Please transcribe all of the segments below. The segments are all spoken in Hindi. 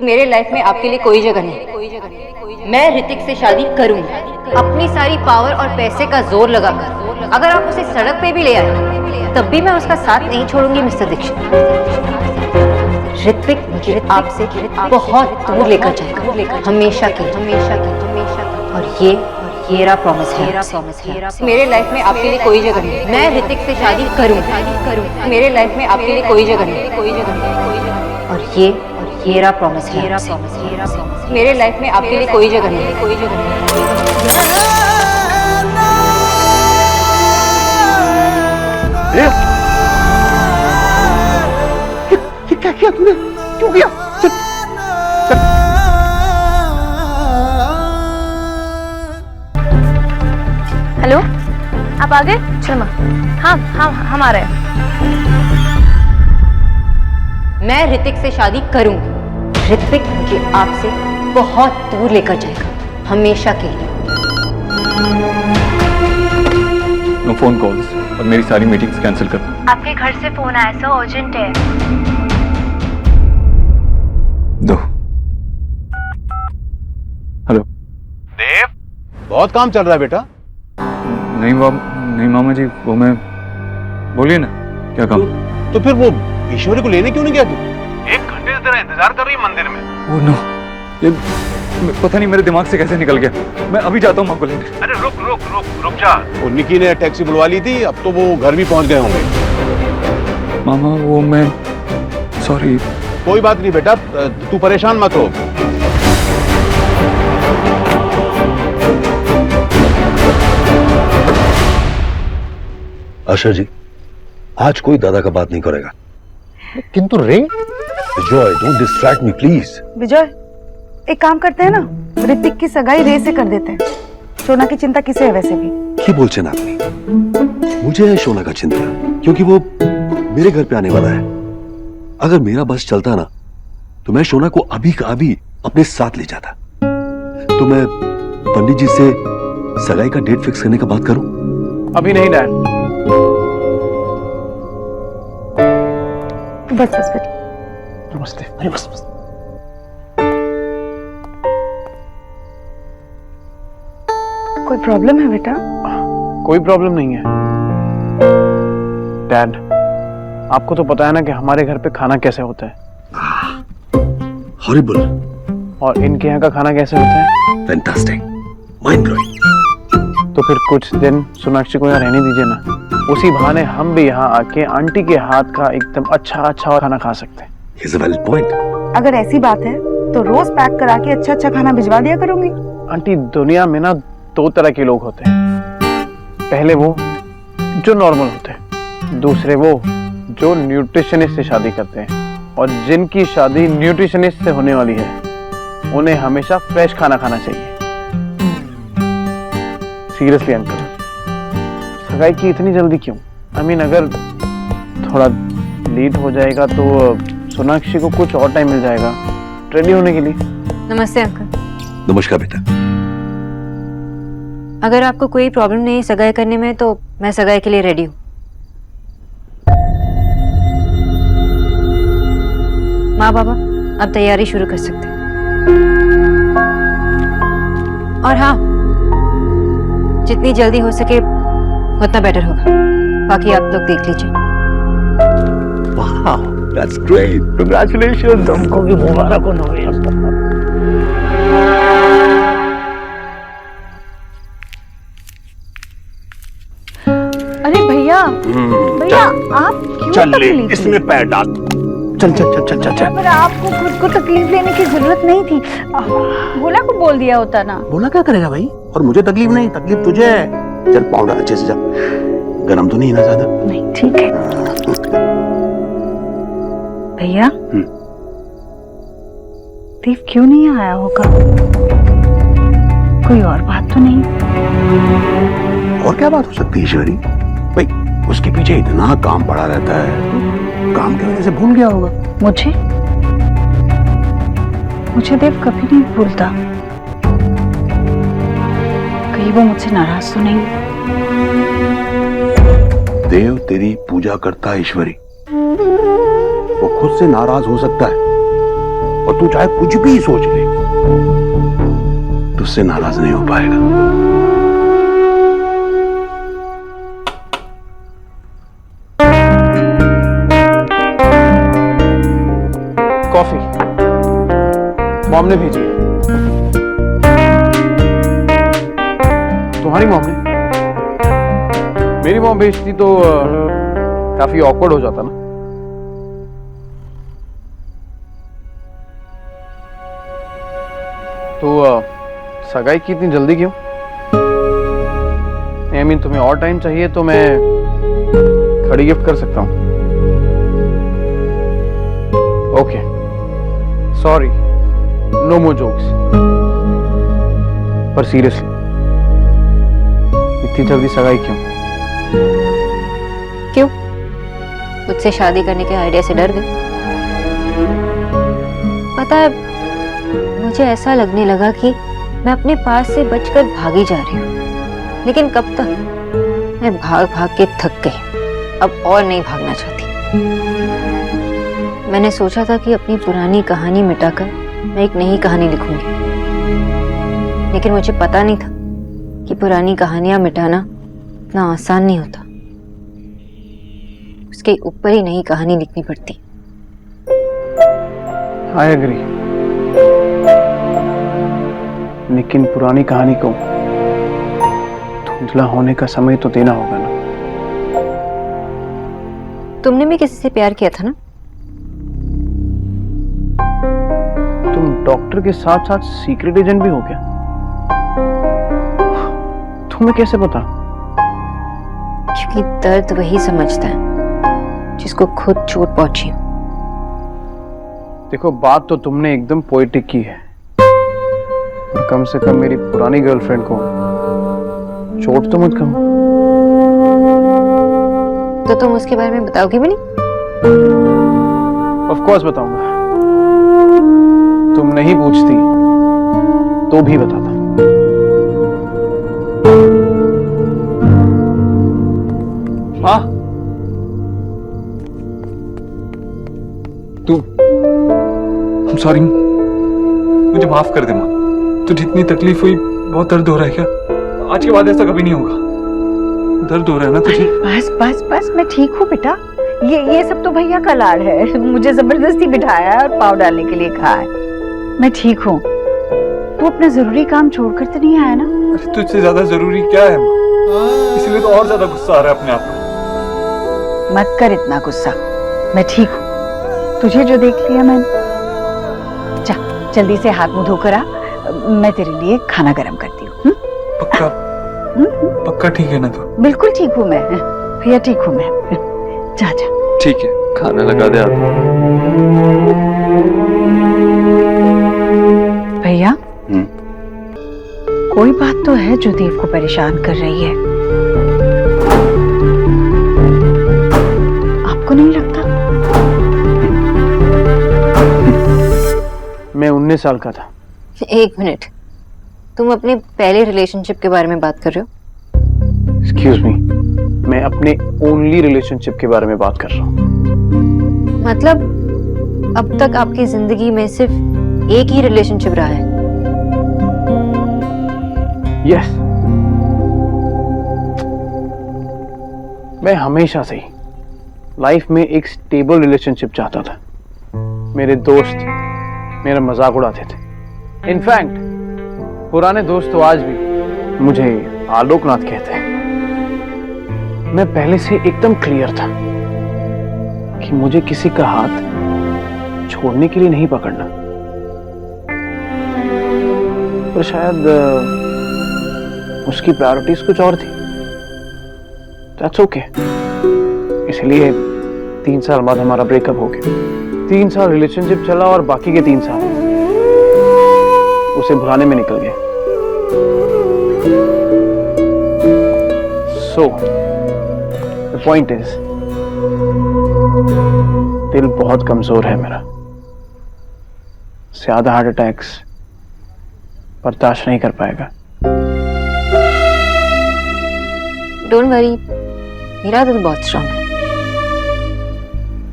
मेरे लाइफ में आपके लिए कोई जगह नहीं। मैं ऋतिक से शादी करूंगी, अपनी सारी पावर और पैसे का जोर लगाकर। अगर आप उसे सड़क पे भी ले आए तब भी मैं उसका साथ नहीं छोड़ूंगी मिस्टर दीक्षित। ऋतिक मुझे आपसे बहुत दूर लेकर जाएगा, हमेशा के और ये रहा प्रॉमिस है। मेरे लाइफ में आपके लिए कोई जगह नहीं। मैं ऋतिक से शादी करूंगी, मेरे लाइफ में आपके लिए कोई जगह नहीं। और ये रहा प्रॉमिस है। मेरे लाइफ में आपके लिए कोई जगह नहीं। ये क्या किया तूने? क्यों किया? चल, चल। हेलो, आप आ गए? शर्मा, हाँ हम आ रहे हैं। मैं ऋतिक से शादी करूंगी। ऋतिक मुझे आपसे बहुत दूर लेकर जाएगा, हमेशा के लिए। नो फोन कॉल्स और मेरी सारी मीटिंग्स कैंसिल कर दो। आपके घर से फोन आया सर, अर्जेंट है। दो। हेलो देव, बहुत काम चल रहा है बेटा। नहीं मामा जी, वो मैं, बोलिए ना क्या काम? तो फिर वो ईश्वरी को लेने क्यों नहीं गया तू? 1 घंटे से तेरा इंतजार कर रही है मंदिर में। वो नो, ये पता नहीं मेरे दिमाग से कैसे निकल गया। मैं अभी जाता हूँ माँ को लेने। अरे रुक जा। वो निकी ने टैक्सी बुलवा ली थी, अब तो वो घर भी पहुंच गए होंगे। मामा वो मैं, सॉरी। कोई बात नहीं बेटा, तू परेशान मत हो। आशा जी, आज कोई दादा का बात नहीं करेगा। किंतु रे विजय, डोंट डिस्ट्रैक्ट मी प्लीज। विजय, एक काम करते हैं ना, ऋतिक की सगाई रे से कर देते हैं। शोना की चिंता किसे है वैसे भी? क्या बोलचे ना आपने? मुझे है शोना का चिंता, क्योंकि वो मेरे घर पे आने वाला है। अगर मेरा बस चलता ना तो मैं शोना को अभी का अभी अपने साथ ले जाता। तो मैं पंडित जी से सगाई का डेट फिक्स करने का बात करूं? अभी नहीं डैड। बस नमस्ते। अरे बस। कोई प्रॉब्लम है बेटा? कोई प्रॉब्लम नहीं है डैड। आपको तो पता है ना कि हमारे घर पे खाना कैसे होता है। हॉरिबल। और इनके यहाँ का खाना कैसे होता है? Fantastic, mind blowing. तो फिर कुछ दिन सोनाक्षी को यहाँ रहने दीजिए ना, उसी बहाने हम भी यहाँ आके आंटी के हाथ का एकदम अच्छा खाना खा सकते हैं। He's a valid point. अगर ऐसी बात है तो रोज पैक करा के अच्छा खाना भिजवा दिया करूंगी। आंटी, दुनिया में ना 2 तरह के लोग होते हैं। पहले वो जो नॉर्मल होते हैं, दूसरे वो जो न्यूट्रिशनिस्ट से शादी करते हैं। और जिनकी शादी न्यूट्रिशनिस्ट से होने वाली है, उन्हें हमेशा फ्रेश खाना खाना चाहिए। सीरियसली अंकल, सगाई की इतनी जल्दी क्यों? अगर थोड़ा लेट हो जाएगा तो सोनाक्षी को कुछ और टाइम मिल जाएगा रेडी होने के लिए। नमस्ते अंकल। नमस्कार बेटा। अगर आपको कोई प्रॉब्लम नहीं सगाई करने में तो मैं सगाई के लिए रेडी हूँ। माँ बाबा, अब तैयारी शुरू कर सकते हैं। और हाँ, जितनी जल्दी हो सके उतना बेटर होगा। बाकी आप लोग देख लीजिए। Wow, that's great. Congratulations. तुमको भी मुबारक हो। अरे भैया, आप क्यों तकलीफ ले? इसमें पैर डाल। चल। पर आपको खुद को तकलीफ लेने की जरूरत नहीं थी। भोला को बोल दिया होता ना। बोला क्या करेगा भाई? और मुझे तकलीफ नहीं, तकलीफ तुझे है। चल पाँव डाल अच्छे से जा। गरम तो नहीं है ना ज्यादा? नहीं, ठीक है। भैया, देव क्यों नहीं आया होगा? कोई और बात तो नहीं? और क्या बात हो सकती है ईश्वरी? भाई उसके पीछे इतना काम पड़ा रहता है, काम की वजह से भूल गया होगा। मुझे देव कभी नहीं भूलता। कहीं वो मुझसे नाराज तो नहीं? देव तेरी पूजा करता है ईश्वरी, वो खुद से नाराज हो सकता है, और तू चाहे कुछ भी सोच ले, तुझसे नाराज नहीं हो पाएगा। कॉफी मॉम ने भेजी है। तुम्हारी मॉम ने? मेरी मॉम भेजती तो काफी ऑकवर्ड हो जाता ना। तो सगाई की इतनी जल्दी क्यों? आई मीन तुम्हें और टाइम चाहिए तो मैं खड़ी गिफ्ट कर सकता हूं। ओके, सॉरी, नो मोर जोक्स। पर सीरियसली इतनी जल्दी सगाई क्यों? क्यों? मुझसे शादी करने के आइडिया से डर गए? पता है, मुझे ऐसा लगने लगा कि मैं अपने पास से बचकर भागी जा रही हूँ, लेकिन कब तक? मैं भाग भाग के थक गई, अब और नहीं भागना चाहती। मैंने सोचा था कि अपनी पुरानी कहानी मिटाकर मैं एक नई कहानी लिखूंगी, लेकिन मुझे पता नहीं था कि पुरानी कहानियां मिटाना इतना आसान नहीं होता। उसके ऊपर ही नई कहानी लिखनी पड़ती। आई एग्री, लेकिन पुरानी कहानी को धुंधला होने का समय तो देना होगा ना। तुमने भी किसी से प्यार किया था ना? तुम डॉक्टर के साथ साथ सीक्रेट एजेंट भी हो क्या? तुम्हें कैसे पता? क्योंकि दर्द वही समझता है जिसको खुद चोट पहुंची हो। देखो, बात तो तुमने एकदम पोएटिक की है, और कम से कम मेरी पुरानी गर्लफ्रेंड को चोट तो मत कहो। तो तुम उसके बारे में बताओगी भी नहीं? ऑफ कोर्स बताऊंगा। तुम नहीं पूछती तो भी बताता। माँ, तू, सॉरी, मुझे माफ कर दे माँ। तुझे इतनी तकलीफ हुई, बहुत दर्द हो रहा है क्या? आज के बाद ऐसा कभी नहीं होगा। दर्द हो रहा है ना तुझे? बस बस बस, मैं ठीक हूँ बेटा। ये सब तो भैया का लाड़ है, मुझे जबरदस्ती बिठाया है और पाव डालने के लिए कहा है। मैं ठीक हूँ। तू अपना जरूरी काम छोड़कर तो नहीं आया ना? अरे तुझसे ज्यादा जरूरी क्या है माँ? इसलिए तो और ज्यादा गुस्सा आ रहा है अपने आप को। मत कर इतना गुस्सा, मैं ठीक हूँ। तुझे जो देख लिया मैंने। जा जल्दी से हाथ मुंह धोकर आ, मैं तेरे लिए खाना गर्म करती हूँ। पक्का? पक्का ठीक है ना तू? बिल्कुल ठीक हूँ मैं भैया, ठीक हूँ मैं। जा जा। ठीक है, खाना लगा दे आप। भैया, कोई बात तो है जो देव को परेशान कर रही है, आपको नहीं लगता? मैं 19 साल का था। एक मिनट, तुम अपने पहले रिलेशनशिप के बारे में बात कर रहे हो? एक्सक्यूज मी, मैं अपने ओनली रिलेशनशिप के बारे में बात कर रहा हूँ। मतलब अब तक आपकी जिंदगी में सिर्फ एक ही रिलेशनशिप रहा है? यस, मैं हमेशा से ही लाइफ में एक स्टेबल रिलेशनशिप चाहता था। मेरे दोस्त मेरा मजाक उड़ाते थे। इनफैक्ट पुराने दोस्त तो आज भी मुझे आलोकनाथ कहते हैं। मैं पहले से एकदम क्लियर था कि मुझे किसी का हाथ छोड़ने के लिए नहीं पकड़ना। पर शायद उसकी प्रायोरिटीज कुछ और थी। That's okay. इसलिए 3 साल बाद हमारा ब्रेकअप हो गया। 3 साल रिलेशनशिप चला और बाकी के 3 साल उसे भुलाने में निकल गए। सो द पॉइंट इज, दिल बहुत कमजोर है मेरा। ज्यादा हार्ट अटैक्स बर्दाश्त नहीं कर पाएगा। डोंट वरी, मेरा दिल बहुत स्ट्रांग है।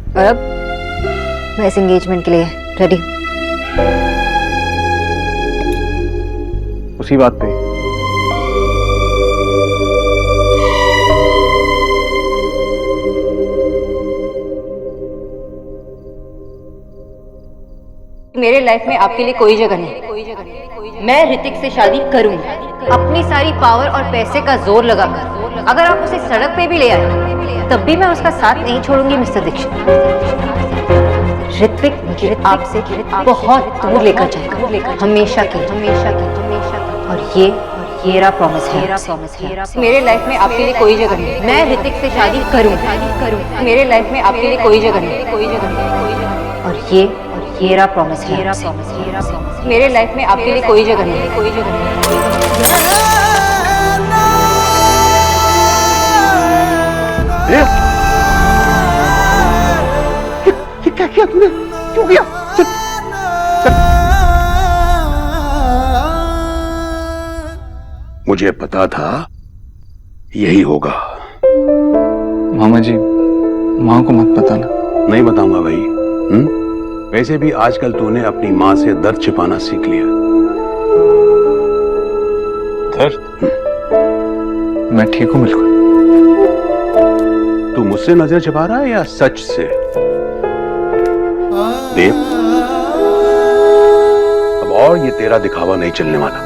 और अब मैं इस एंगेजमेंट के लिए रेडी हूँ। उसी बात पे मेरे लाइफ में आपके लिए कोई जगह नहीं। मैं ऋतिक से शादी करूंगी, अपनी सारी पावर और पैसे का जोर लगाकर। अगर आप उसे सड़क पे भी ले आए तब भी मैं उसका साथ नहीं छोड़ूंगी मिस्टर दीक्षित। ऋतिक मुझे आपसे बहुत दूर लेकर जाएगा, हमेशा के। और ये रहा प्रॉमिस है। मेरे लाइफ में आपके लिए कोई जगह नहीं। मैं ऋतिक से शादी करूंगी। मेरे लाइफ में आपके लिए कोई जगह नहीं। और ये रहा प्रॉमिस है। मेरे लाइफ में आपके लिए कोई जगह नहीं। ये क्या किया तूने? क्यों किया? चल, चल। मुझे पता था यही होगा। मामा जी, माँ को मत बताना। नहीं बताऊंगा भाई। वैसे भी आजकल तूने अपनी माँ से दर्द छिपाना सीख लिया। दर्द? मैं ठीक हूँ बिल्कुल। तू मुझसे नजर छिपा रहा है या सच से? देव, अब और ये तेरा दिखावा नहीं चलने वाला।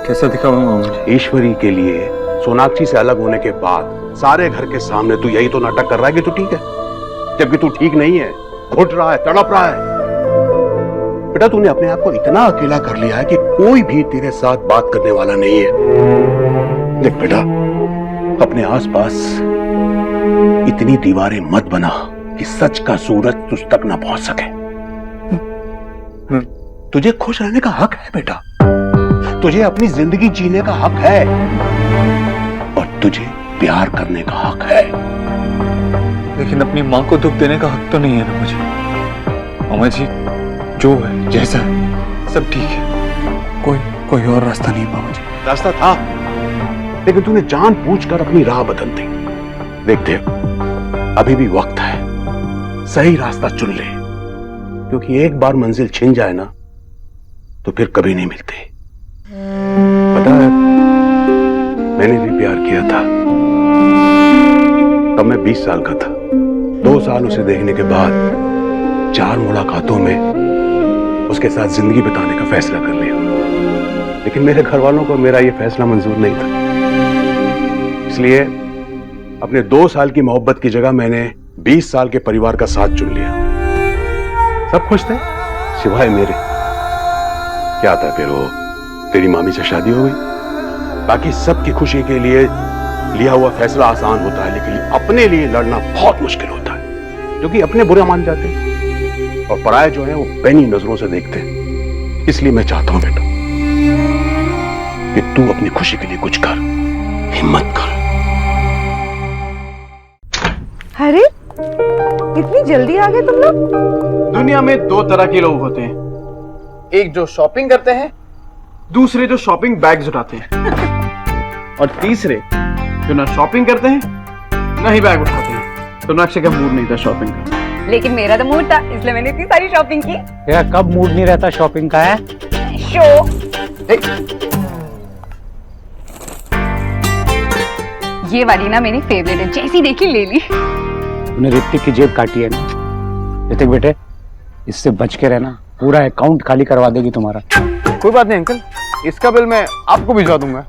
कैसा दिखावा मामा जी? ईश्वरी के लिए सोनाक्षी से अलग होने के बाद सारे घर के सामने तू यही तो नाटक कर रहा है कि तू ठीक है, जबकि तू ठीक नहीं है, घुट रहा है, तड़प रहा है। बेटा, तूने अपने आप को इतना अकेला कर लिया है कि कोई भी तेरे साथ बात करने वाला नहीं है। देख बेटा, अपने आसपास इतनी दीवारें मत बना कि सच का सूरज तुझ तक ना पहुंच सके। तुझे खुश रहने का हक है बेटा, तुझे अपनी जिंदगी जीने का हक है, और तुझे प्यार करने का हक है। लेकिन अपनी माँ को दुख देने का हक तो नहीं है ना मुझे। मामा जी, जो है जैसा है सब ठीक है, कोई और रास्ता नहीं मामा जी। रास्ता था, लेकिन तूने जानबूझकर अपनी राह बदल दी। देखते अभी भी वक्त है, सही रास्ता चुन ले, क्योंकि एक बार मंजिल छिन जाए ना तो फिर कभी नहीं मिलती। पता है, मैंने भी प्यार किया था, तब मैं 20 साल का था। 2 साल उसे देखने के बाद 4 मुलाकातों में उसके साथ जिंदगी बिताने का फैसला कर लिया। लेकिन मेरे घर वालों को मेरा यह फैसला मंजूर नहीं था, इसलिए अपने 2 साल की मोहब्बत की जगह मैंने 20 साल के परिवार का साथ चुन लिया। सब खुश थे सिवाय मेरे। क्या था फिर, वो तेरी मामी से शादी हो गई। बाकी सबकी खुशी के लिए लिया हुआ फैसला आसान होता है, लेकिन अपने लिए लड़ना बहुत मुश्किल होता है, क्योंकि अपने बुरा मान जाते हैं और पराये जो है वो पैनी नजरों से देखते हैं। इसलिए मैं चाहता हूं बेटा कि तू अपनी खुशी के लिए कुछ कर, हिम्मत कर। अरे इतनी जल्दी आ गए तुम लोग? दुनिया में 2 तरह के लोग होते हैं, एक जो शॉपिंग करते हैं, दूसरे जो शॉपिंग बैग्स उठाते हैं, और तीसरे जो ना शॉपिंग करते हैं ना ही बैग उठाते हैं। तो अक्षय का मूड नहीं था शॉपिंग का। लेकिन मेरा तो मूड था, इसलिए मैंने इतनी सारी शॉपिंग की। तेरा कब मूड नहीं रहता शॉपिंग का है? शो। ये वाली ना मेरी फेवरेट है, जैसी देखी ले ली। तूने ऋतिक की जेब काटी है ना? ऋतिक बेटे, इससे बच के रहना, पूरा अकाउंट खाली करवा देगी तुम्हारा। कोई बात नहीं अंकल, इसका बिल मैं आपको भिजवा दूंगा।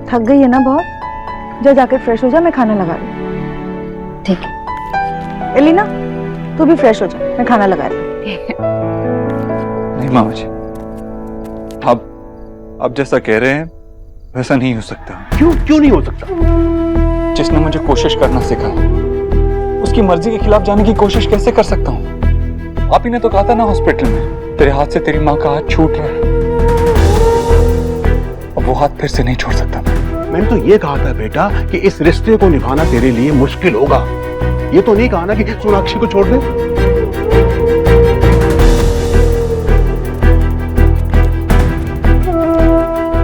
थक गई है ना बहुत? जा जाकर फ्रेश हो जा, मैं खाना लगा रही हूँ। ठीक है। एलिना, तू भी फ्रेश हो जा, मैं खाना लगा रही हूँ। नहीं मामा जी, आप जैसा कह रहे हैं वैसा नहीं हो सकता। क्यों नहीं हो सकता? जिसने मुझे कोशिश करना सिखाया, उसकी मर्जी के खिलाफ जाने की कोशिश कैसे कर सकता हूँ? आप ही ने तो कहा था ना हॉस्पिटल में, तेरे हाथ से तेरी माँ का हाथ छूट रहा है। अब वो हाथ फिर से नहीं छोड़ सकता। मैंने तो ये कहा था बेटा कि इस रिश्ते को निभाना तेरे लिए मुश्किल होगा। ये तो नहीं कहा ना कि सोनाक्षी को छोड़ दे।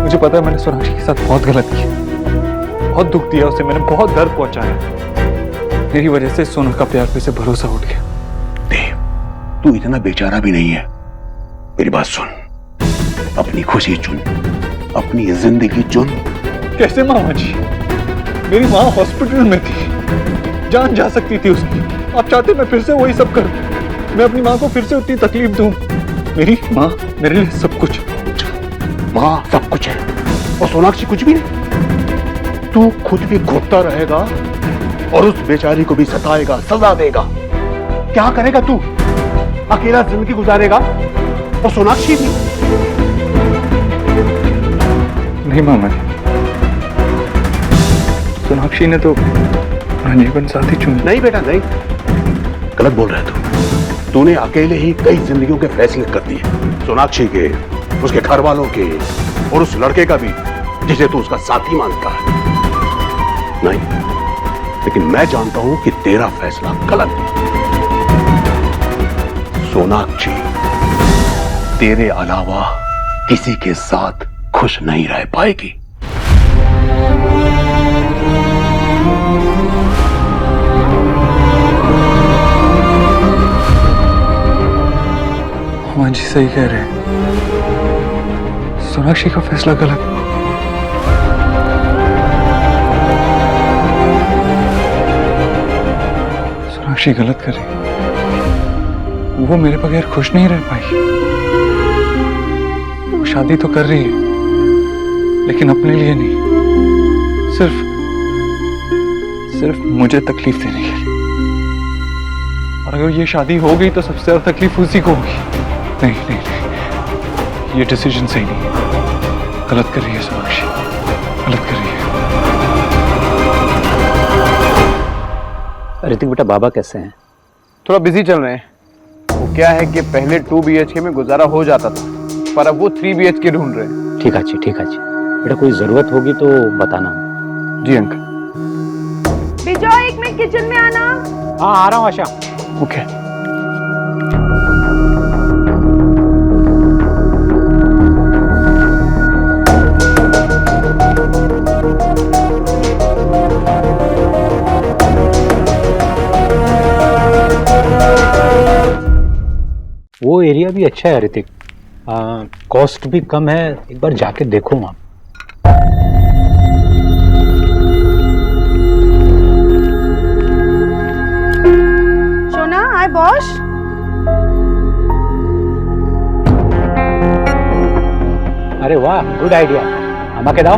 मुझे पता है मैंने सोनाक्षी के साथ बहुत गलत किया, बहुत दुख दिया उसे, मैंने बहुत दर्द पहुंचाया। मेरी वजह से सोना का प्यार पे से भरोसा उठ गया। देव, तू इतना बेचारा भी नहीं है। मेरी बात सुन, अपनी खुशी चुन, अपनी जिंदगी चुन। कैसे मामा जी? मेरी माँ हॉस्पिटल में थी, जान जा सकती थी उसकी। आप चाहते मैं फिर से वही सब करूं? मैं अपनी माँ को फिर से उतनी तकलीफ दूं? मेरी माँ मेरे लिए सब कुछ। माँ सब कुछ है और सोनाक्षी कुछ भी नहीं। तू खुद भी घुटता रहेगा और उस बेचारी को भी सताएगा, सजा देगा। क्या करेगा तू? अकेला जिंदगी गुजारेगा और सोनाक्षी भी? नहीं मामा जी, सोनाक्षी ने तो अपना जीवन साथी चुन लिया। नहीं बेटा नहीं, गलत बोल रहा है तू। तूने अकेले ही कई जिंदगियों के फैसले कर दिए, सोनाक्षी के, उसके घर वालों के और उस लड़के का भी जिसे तू उसका साथी मानता है। नहीं, लेकिन मैं जानता हूं कि तेरा फैसला गलत है। सोनाक्षी तेरे अलावा किसी के साथ खुश नहीं रह पाएगी। मामा जी सही कह रहे हैं, सोनाक्षी का फैसला गलत। सोनाक्षी गलत कर रही है। वो मेरे बगैर खुश नहीं रह पाई। वो शादी तो कर रही है, लेकिन अपने लिए नहीं, सिर्फ मुझे तकलीफ देने के लिए। और अगर ये शादी हो गई तो सबसे ज्यादा तकलीफ उसी को होगी। नहीं नहीं नहीं, ये डिसीजन सही नहीं है। गलत कर रही है सोनाक्षी, गलत कर रही है। ऋतिक बेटा, बाबा कैसे हैं? थोड़ा बिजी चल रहे हैं। वो क्या है कि पहले 2 BHK में गुजारा हो जाता था, पर अब वो 3 BHK ढूंढ रहे हैं। ठीक है ठीक है बेटा, कोई जरूरत होगी तो बताना। जी अंकल। बिजो, एक मिनट किचन में आना। हाँ आ रहा हूँ आशा। ओके। वो एरिया भी अच्छा है ऋतिक, कॉस्ट भी कम है। एक बार जाके देखो आप। सोना, हाय बॉस। अरे वाह, गुड आइडिया। अम्मा के दाओ।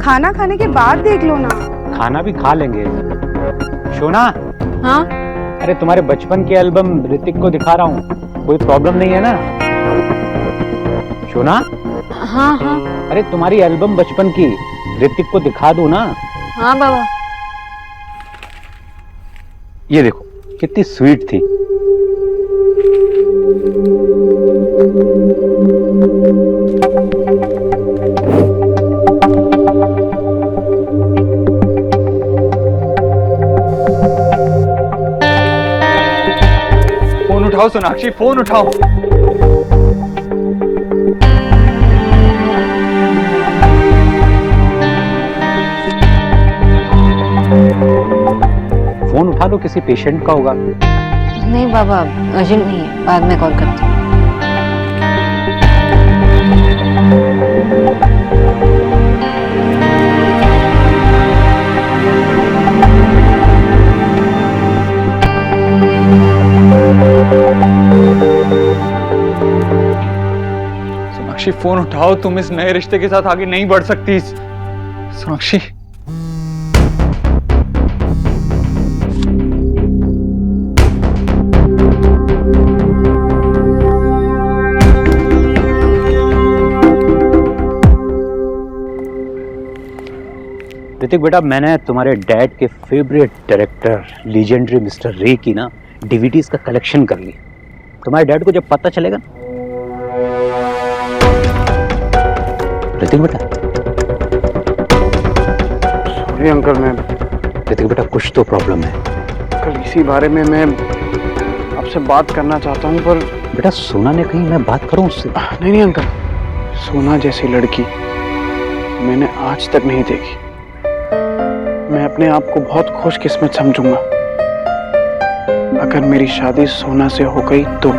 खाना खाने के बाद देख लो ना। खाना भी खा लेंगे। शोना, हाँ अरे तुम्हारे बचपन की एल्बम ऋतिक को दिखा रहा हूँ, कोई प्रॉब्लम नहीं है ना? शोना, हाँ हाँ अरे तुम्हारी एल्बम बचपन की ऋतिक को दिखा दो ना। हाँ बाबा। ये देखो कितनी स्वीट थी। फोन उठाओ सोनाक्षी, फोन उठाओ। फोन उठा लो, किसी पेशेंट का होगा। नहीं बाबा, अर्जेंट नहीं है, बाद में कॉल करती हूँ। सोनाक्षी फोन उठाओ, तुम इस नए रिश्ते के साथ आगे नहीं बढ़ सकती। सोनाक्षी, ऋतिक बेटा, मैंने तुम्हारे डैड के फेवरेट डायरेक्टर लीजेंडरी मिस्टर रे की ना डीवीडीज का कलेक्शन कर ली। तुम्हारे डैड को जब पता चलेगा। ऋतिक बेटा, सॉरी अंकल, मैं ऋतिक बेटा कुछ तो प्रॉब्लम है। कल इसी बारे में मैं आपसे बात करना चाहता हूँ, पर बेटा सोना ने कहीं मैं बात करूं उससे? नहीं अंकल, सोना जैसी लड़की मैंने आज तक नहीं देखी। मैं अपने आप को बहुत खुशकिस्मत समझूंगा अगर मेरी शादी सोना से हो गई तो।